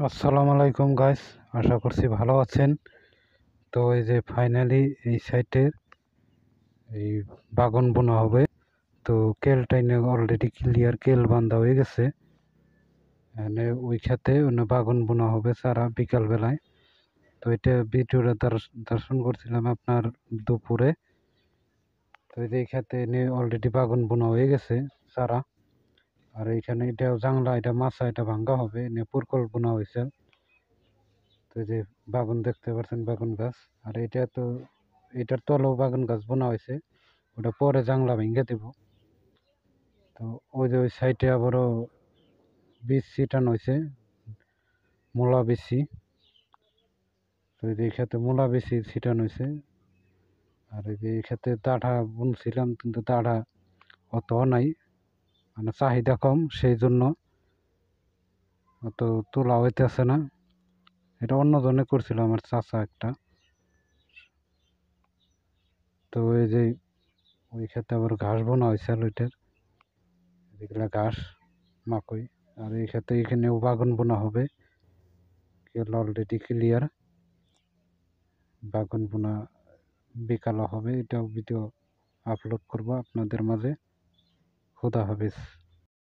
আসসালামু আলাইকুম গাইস, আশা করছি ভালো আছেন। তো এই যে ফাইনালি এই সাইটের এই বাগান বোনা হবে। তো কেল টাইনে অলরেডি ক্লিয়ার কেল বান্ধা হয়ে গেছে। এখানে ওই খেতে অন্য বাগান বোনা হবে সারা বিকাল বেলায়। তো এটা ভিডিওটা দর্শন করছিলাম আপনার দুপুরে। তো এই যে এই খেতে এনে অলরেডি বাগান বোনা হয়ে গেছে সারা। আর এইখানে এটাও জাংলা, এটা মাছা, এটা ভাঙ্গা হবে, এনে পরিকল্পনা হয়েছে। তো এই যে বাগান দেখতে পাচ্ছেন, বাগান গাছ। আর এটা তো এটার তলেও বাগান গাছ বোনা হয়েছে, ওটা পরে জাংলা ভেঙে দেব। তো ওই যে ওই সাইডে আবারও বীজ ছিটানো হয়েছে, মূলা বেশি। তো এই যে এই ক্ষেত্রে মূলা বেশি ছিটানো হয়েছে। আর এই যে এই ক্ষেত্রে দাঁড়া বুনছিলাম, কিন্তু দাঁড়া অত নাই, মানে চাহিদা কম, সেই জন্য অত তোলা হইতেছে না। এটা অন্য জনে করছিল, আমার চাচা একটা। তো এই যে ওই ক্ষেত্রে আবার ঘাস বোনা হয়েছে ওইটার, এগুলা ঘাস মাকই। আর এই ক্ষেত্রে এখানেও বাগান বোনা হবে, অলরেডি ক্লিয়ার। বাগান বোনা বিকালে হবে, এটাও ভিডিও আপলোড করব আপনাদের মাঝে। খুদা হাফেজ।